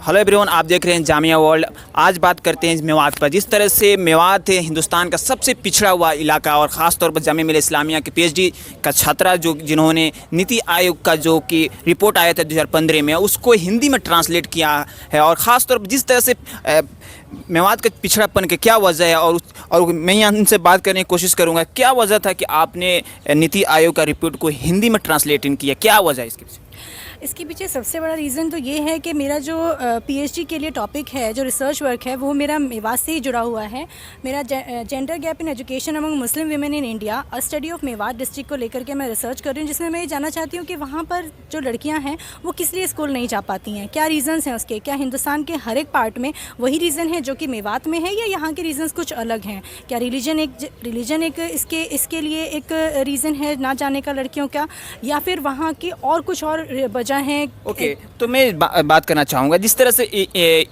Hello everyone, आप देख रहे हैं जामिया वर्ल्ड। आज बात करते हैं मेवात पर। जिस तरह से मेवात है हिंदुस्तान का सबसे पिछड़ा हुआ इलाका और ख़ास तौर पर जामिया मिलिया इस्लामिया के पीएचडी का छात्रा जिन्होंने नीति आयोग का जो कि रिपोर्ट आया था 2015 में, उसको हिंदी में ट्रांसलेट किया है। और ख़ास तौर पर जिस तरह से मेवात के पिछड़ापन के क्या वजह है और मैं यहाँ उनसे बात करने की कोशिश करूँगा, क्या वजह था कि आपने नीति आयोग का रिपोर्ट को हिंदी में ट्रांसलेट किया, क्या वजह है इसके पीछे? इसके पीछे सबसे बड़ा रीज़न तो ये है कि मेरा जो पीएचडी के लिए टॉपिक है, जो रिसर्च वर्क है, वो मेरा मेवात से ही जुड़ा हुआ है। मेरा gender gap in education among Muslim women in India, a study of Mewat district को लेकर के मैं रिसर्च कर रही हूँ, जिसमें मैं ये जानना चाहती हूँ कि वहाँ पर जो लड़कियाँ हैं वो किस लिए स्कूल नहीं जा पाती हैं, क्या रीज़न्स हैं उसके, क्या हिंदुस्तान के हर एक पार्ट में वही रीज़न है जो कि मेवात में है, या यहाँ के रीज़न्स कुछ अलग हैं? क्या रिलीजन एक इसके लिए एक रीज़न है ना जाने का लड़कियों का, या फिर वहाँ की और कुछ और वजह हैं? ओके, तो मैं बात करना चाहूँगा, जिस तरह से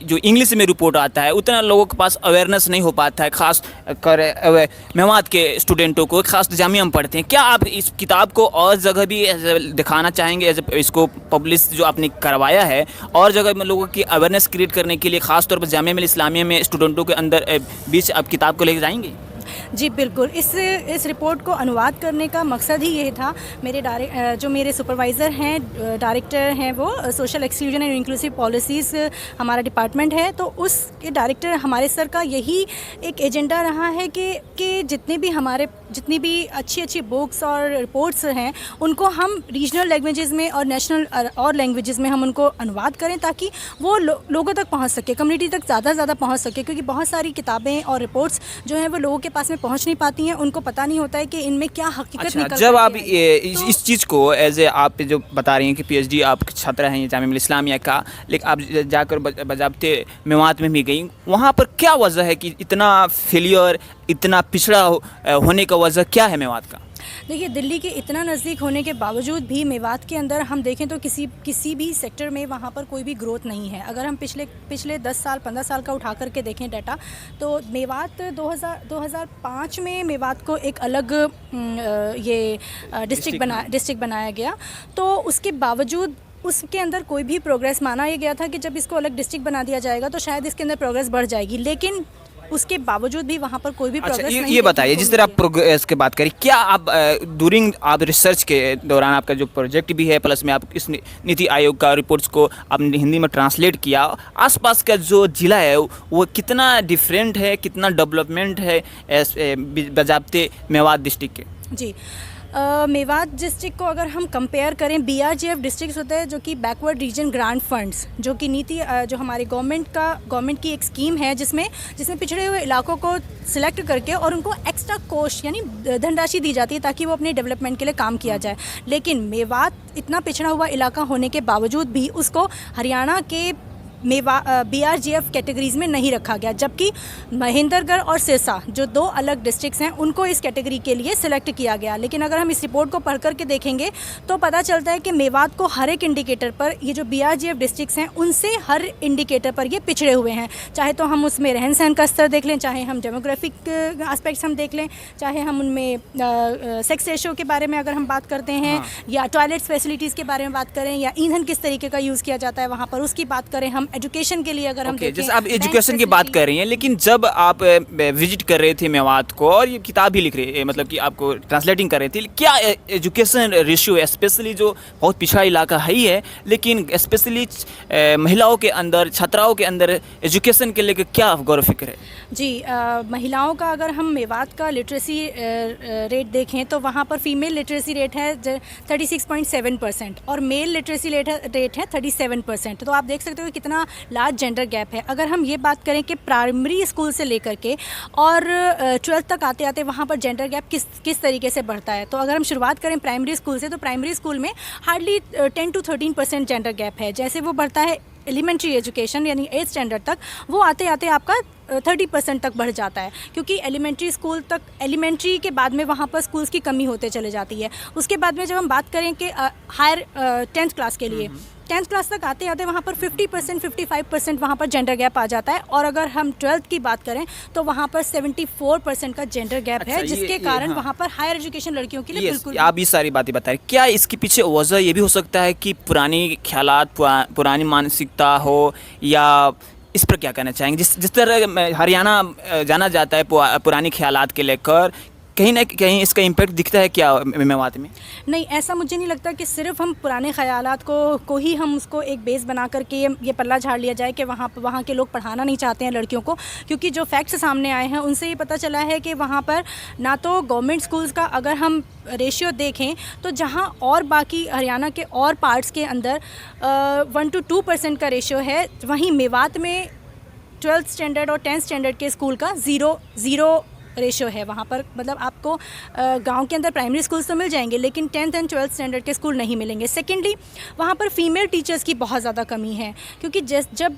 जो इंग्लिश में रिपोर्ट आता है उतना लोगों के पास अवेयरनेस नहीं हो पाता है, खास कर मेवात के स्टूडेंटों को, खास जामिया में पढ़ते हैं। क्या आप इस किताब को और जगह भी दिखाना चाहेंगे, इसको पब्लिश जो आपने करवाया है और जगह में लोगों की अवेयरनेस क्रिएट करने के लिए, खास तौर पर जामिया मिलिया इस्लामिया में स्टूडेंटों के अंदर बीच आप किताब को लेकर जाएंगे? जी बिल्कुल। इस रिपोर्ट को अनुवाद करने का मकसद ही ये था। जो मेरे सुपरवाइज़र हैं, डायरेक्टर हैं, वो social exclusion and inclusive policies हमारा डिपार्टमेंट है, तो उसके डायरेक्टर हमारे सर का यही एक एजेंडा रहा है कि जितनी भी अच्छी बुक्स और रिपोर्ट्स हैं उनको हम रीजनल लैंग्वेजेस में और नेशनल और लैंग्वेजेस में हम उनको अनुवाद करें, ताकि वो लोगों तक पहुंच सके, कम्युनिटी तक ज़्यादा पहुंच सके। क्योंकि बहुत सारी किताबें और रिपोर्ट्स जो हैं वो लोगों के पास में पहुंच नहीं पाती हैं, उनको पता नहीं होता है कि इनमें क्या हकीकत निकल। जब आप इस चीज़ को एज ए आप जो बता रही हैं कि पीएचडी आप छात्रा हैं जामिया मिलिया इस्लामिया का, लेकिन आप जाकर बजाबते मेवात में भी गई, वहाँ पर क्या वजह है कि इतना फेलियर, इतना पिछड़ा होने का वजह क्या है मेवात का? देखिए, दिल्ली के इतना नज़दीक होने के बावजूद भी मेवात के अंदर हम देखें तो किसी भी सेक्टर में वहाँ पर कोई भी ग्रोथ नहीं है। अगर हम पिछले 10 साल 15 साल का उठा करके देखें डाटा, तो मेवात 2005 में मेवात को एक अलग डिस्ट्रिक्ट बनाया गया। तो उसके बावजूद उसके अंदर कोई भी प्रोग्रेस माना ये गया था कि जब इसको अलग डिस्ट्रिक्ट बना दिया जाएगा तो शायद इसके अंदर प्रोग्रेस बढ़ जाएगी, लेकिन उसके बावजूद भी वहाँ पर कोई भी प्रोग्रेस नहीं। ये बताइए, जिस तरह आप प्रोग्रेस की बात करें, क्या आप ड्यूरिंग आप रिसर्च के दौरान आपका जो प्रोजेक्ट भी है, प्लस में आप इस नीति आयोग का रिपोर्ट्स को आपने हिंदी में ट्रांसलेट किया, आसपास का जो ज़िला है वो कितना डिफरेंट है, कितना डेवलपमेंट है बजाबते मेवात डिस्ट्रिक्ट के? जी, मेवात डिस्ट्रिक्ट को अगर हम कंपेयर करें, बीआरजीएफ डिस्ट्रिक्ट्स होते हैं जो कि बैकवर्ड रीजन ग्रांट फंड्स, जो कि जो हमारी गवर्नमेंट की एक स्कीम है, जिसमें पिछड़े हुए इलाकों को सिलेक्ट करके और उनको एक्स्ट्रा कोष यानी धनराशि दी जाती है ताकि वो अपने डेवलपमेंट के लिए काम किया जाए। लेकिन मेवात इतना पिछड़ा हुआ इलाका होने के बावजूद भी उसको हरियाणा के बीआरजीएफ कैटेगरीज में नहीं रखा गया, जबकि महेंद्रगढ़ और सिरसा जो 2 अलग डिस्ट्रिक्ट्स हैं उनको इस कैटेगरी के लिए सिलेक्ट किया गया। लेकिन अगर हम इस रिपोर्ट को पढ़ करके देखेंगे तो पता चलता है कि मेवात को हर एक इंडिकेटर पर, ये जो बीआरजीएफ डिस्ट्रिक्ट्स हैं उनसे हर इंडिकेटर पर ये पिछड़े हुए हैं। चाहे तो हम उसमें रहन सहन का स्तर देख लें, चाहे हम डेमोग्राफिक एस्पेक्ट्स हम देख लें, चाहे हम उनमें सेक्स रेशो के बारे में अगर हम बात करते हैं, या टॉयलेट्स फैसिलिटीज़ के बारे में बात करें, या ईंधन किस तरीके का यूज़ किया जाता है वहाँ पर, उसकी बात करें। हम एजुकेशन के लिए अगर हम देखें, जैसे आप एजुकेशन की बात कर रही हैं, लेकिन जब आप विजिट कर रहे थे मेवात को और ये किताब भी लिख रहे, मतलब कि आपको ट्रांसलेटिंग कर रहे थे, क्या एजुकेशन रेशियो है, स्पेशली जो बहुत पिछड़ा इलाका है ही है, लेकिन स्पेशली महिलाओं के अंदर, छात्राओं के अंदर एजुकेशन के लिए क्या गौर फिक्र है? जी, महिलाओं का अगर हम मेवात का लिटरेसी रेट देखें तो वहाँ पर फीमेल लिटरेसी रेट है 36.7% और मेल लिटरेसी रेट है 37%। तो आप देख सकते हो कि कितना लार्ज जेंडर गैप है। अगर हम ये बात करें कि प्राइमरी स्कूल से लेकर के और 12th तक आते आते वहाँ पर जेंडर गैप किस तरीके से बढ़ता है, तो अगर हम शुरुआत करें प्राइमरी स्कूल से, तो प्राइमरी स्कूल में हार्डली 10 to 13% जेंडर गैप है। जैसे वो बढ़ता है एलिमेंट्री एजुकेशन यानी 8th स्टैंडर्ड तक, वो आते आते आपका 30% तक बढ़ जाता है, क्योंकि एलिमेंट्री के बाद में वहाँ पर स्कूल्स की कमी होते चले जाती है। उसके बाद में जब हम बात करें कि हायर 10th क्लास के लिए, 10th क्लास तक आते आते वहाँ पर 50% 55% वहाँ पर जेंडर गैप आ जाता है, और अगर हम 12th की बात करें तो वहाँ पर 74% का जेंडर गैप है, जिसके कारण हाँ। वहाँ पर हायर एजुकेशन लड़कियों के लिए बिल्कुल आप ये सारी बातें बता रहे, क्या इसके पीछे वजह ये भी हो सकता है कि पुरानी ख्यालात, पुरानी मानसिकता हो, या इस पर क्या कहना चाहेंगे? जिस तरह हरियाणा जाना जाता है पुरानी ख्यालात के लेकर, कहीं ना कहीं इसका इम्पैक्ट दिखता है क्या मेवात में? नहीं, ऐसा मुझे नहीं लगता कि सिर्फ हम पुराने ख़यालात को ही हम उसको एक बेस बना करके ये पल्ला झाड़ लिया जाए कि वहाँ के लोग पढ़ाना नहीं चाहते हैं लड़कियों को, क्योंकि जो फैक्ट्स सामने आए हैं उनसे ये पता चला है कि वहाँ पर ना तो गवर्नमेंट स्कूल्स का अगर हम रेशियो देखें तो जहाँ और बाकी हरियाणा के और पार्ट्स के अंदर 1 to 2% का रेशियो है, वहीं मेवात में 12th स्टैंडर्ड और 10th स्टैंडर्ड के स्कूल का ज़ीरो रेशो है वहाँ पर। मतलब आपको गांव के अंदर प्राइमरी स्कूल्स तो मिल जाएंगे, लेकिन 10th एंड 12th स्टैंडर्ड के स्कूल नहीं मिलेंगे। सेकेंडली, वहाँ पर फीमेल टीचर्स की बहुत ज़्यादा कमी है, क्योंकि जब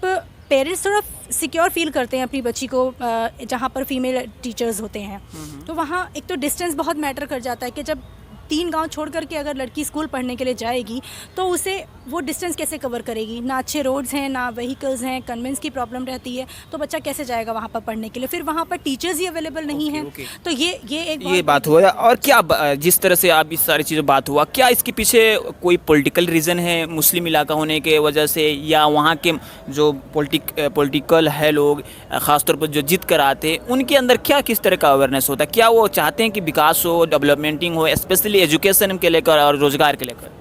पेरेंट्स थोड़ा सिक्योर फील करते हैं अपनी बच्ची को जहाँ पर फीमेल टीचर्स होते हैं, तो वहाँ एक तो डिस्टेंस बहुत मैटर कर जाता है कि जब 3 गांव छोड़ करके अगर लड़की स्कूल पढ़ने के लिए जाएगी तो उसे वो डिस्टेंस कैसे कवर करेगी? ना अच्छे रोड्स हैं, ना व्हीकल्स हैं, कन्वेंस की प्रॉब्लम रहती है, तो बच्चा कैसे जाएगा वहाँ पर पढ़ने के लिए? फिर वहाँ पर टीचर्स ही अवेलेबल नहीं हैं। तो ये बात हुआ। और क्या जिस तरह से आप इस सारी चीज़ों बात हुआ, क्या इसके पीछे कोई पॉलिटिकल रीज़न है, मुस्लिम इलाका होने के वजह से, या वहाँ के जो पॉलिटिकल है लोग ख़ासतौर पर जो जिद कराते हैं, उनके अंदर क्या किस तरह का अवेयरनेस होता है? क्या वो चाहते हैं कि विकास हो, डेवलपमेंटिंग हो, स्पेशली एजुकेशन के लेकर और रोज़गार के लेकर?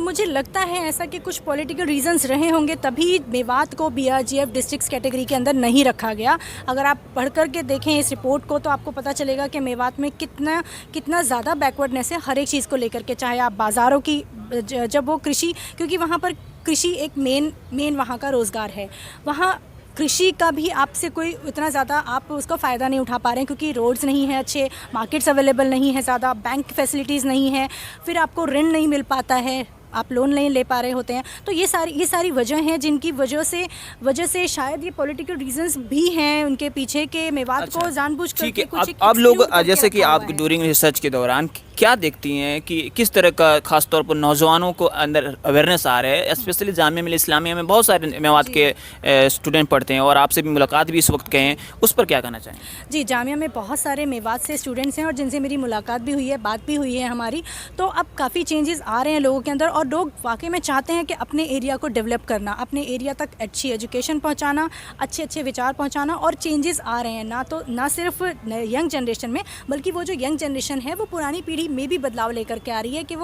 मुझे लगता है ऐसा कि कुछ पॉलिटिकल रीजंस रहे होंगे, तभी मेवात को BRGF डिस्ट्रिक्ट कैटेगरी के अंदर नहीं रखा गया। अगर आप पढ़ कर के देखें इस रिपोर्ट को तो आपको पता चलेगा कि मेवात में कितना ज़्यादा बैकवर्डनेस है हर एक चीज़ को लेकर के, चाहे आप बाज़ारों की, जब वो कृषि, क्योंकि वहाँ पर कृषि एक मेन वहाँ का रोज़गार है। वहाँ कृषि का भी आपसे कोई इतना ज़्यादा आप उसका फ़ायदा नहीं उठा पा रहे हैं, क्योंकि रोड्स नहीं है अच्छे, मार्केट्स अवेलेबल नहीं है ज़्यादा, बैंक फैसिलिटीज़ नहीं है, फिर आपको ऋण नहीं मिल पाता है, आप लोन नहीं ले पा रहे होते हैं। तो ये सारी वजह हैं जिनकी वजह से शायद ये पॉलिटिकल रीजंस भी हैं उनके पीछे के मेवात को जानबूझ करके कुछ अब लोग जैसे कि आप ड्यूरिंग रिसर्च के दौरान क्या देखती हैं कि किस तरह का खास तौर पर नौजवानों को अंदर अवेयरनेस आ रहा है? स्पेशली जामिया मिल्लिया इस्लामिया में बहुत सारे मेवात के स्टूडेंट पढ़ते हैं, और आपसे भी मुलाकात भी इस वक्त कहें, उस पर क्या कहना चाहें? जी, जामिया में बहुत सारे मेवात से स्टूडेंट्स हैं और जिनसे मेरी मुलाकात भी हुई है, बात भी हुई है हमारी। तो अब काफ़ी चेंजेस आ रहे हैं लोगों के अंदर, और लोग वाकई में चाहते हैं कि अपने एरिया को डेवलप करना, अपने एरिया तक अच्छी एजुकेशन पहुँचाना, अच्छे विचार पहुँचाना, और चेंजेस आ रहे हैं ना सिर्फ यंग जनरेशन में, बल्कि वो जो यंग जनरेशन है वो पुरानी पीढ़ी में भी बदलाव लेकर के आ रही है कि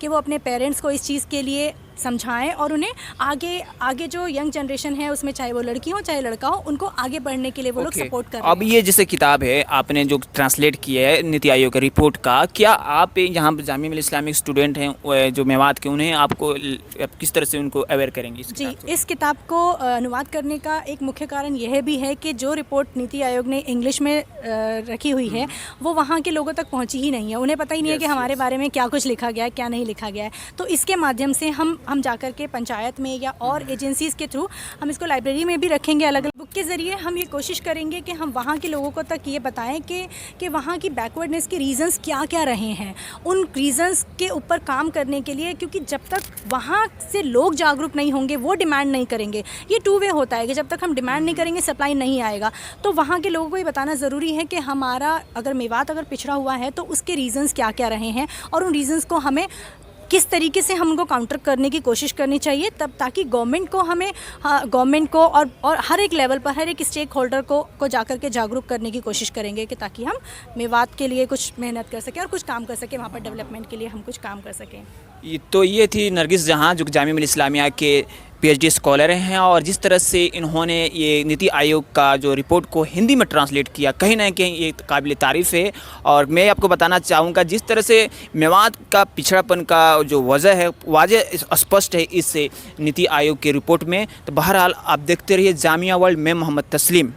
वो अपने पेरेंट्स को इस चीज़ के लिए समझाएं, और उन्हें आगे जो यंग जनरेशन है उसमें, चाहे वो लड़की हो चाहे लड़का हो, उनको आगे बढ़ने के लिए वो लोग सपोर्ट कर रहे हैं। अब ये जैसे किताब है आपने जो ट्रांसलेट की है नीति आयोग की रिपोर्ट का, क्या आप यहाँ जामिया मिल्लिया इस्लामिया स्टूडेंट हैं जो मेवात के, उन्हें आपको किस तरह से उनको अवेयर करेंगे? जी, इस किताब को अनुवाद करने का एक मुख्य कारण यह भी है कि जो रिपोर्ट नीति आयोग ने इंग्लिश में रखी हुई है वो वहाँ के लोगों तक पहुँची ही नहीं है। उन्हें पता ही नहीं है कि हमारे बारे में क्या कुछ लिखा गया है, क्या नहीं लिखा गया है। तो इसके माध्यम से हम जाकर के पंचायत में या और एजेंसीज़ के थ्रू हम इसको लाइब्रेरी में भी रखेंगे, अलग अलग बुक के ज़रिए हम ये कोशिश करेंगे कि हम वहाँ के लोगों को तक ये बताएं कि वहाँ की बैकवर्डनेस के रीज़न्स क्या क्या रहे हैं, उन रीज़न्स के ऊपर काम करने के लिए, क्योंकि जब तक वहाँ से लोग जागरूक नहीं होंगे, वो डिमांड नहीं करेंगे, ये 2 वे होता है कि जब तक हम डिमांड नहीं करेंगे सप्लाई नहीं आएगा। तो वहाँ के लोगों को ये बताना ज़रूरी है कि हमारा मेवात अगर पिछड़ा हुआ है तो उसके रीज़न्स क्या क्या रहे हैं, और उन रीज़न्स को हमें किस तरीके से हम उनको काउंटर करने की कोशिश करनी चाहिए, तब ताकि गवर्नमेंट को और हर एक लेवल पर, हर एक स्टेक होल्डर को जाकर के जागरूक करने की कोशिश करेंगे कि ताकि हम मेवात के लिए कुछ मेहनत कर सकें और कुछ काम कर सकें, वहाँ पर डेवलपमेंट के लिए हम कुछ काम कर सकें। तो ये थी नरगिस जहाँ, जो जामिया मिल्लिया इस्लामिया के PhD स्कॉलर हैं, और जिस तरह से इन्होंने ये नीति आयोग का जो रिपोर्ट को हिंदी में ट्रांसलेट किया, कहीं ना कहीं ये काबिल तारीफ़ है। और मैं आपको बताना चाहूँगा, जिस तरह से मेवात का पिछड़ापन का जो वजह है वाज़ेह स्पष्ट है इस नीति आयोग की रिपोर्ट में। तो बहरहाल आप देखते रहिए जामिया वर्ल्ड में मोहम्मद तस्लीम।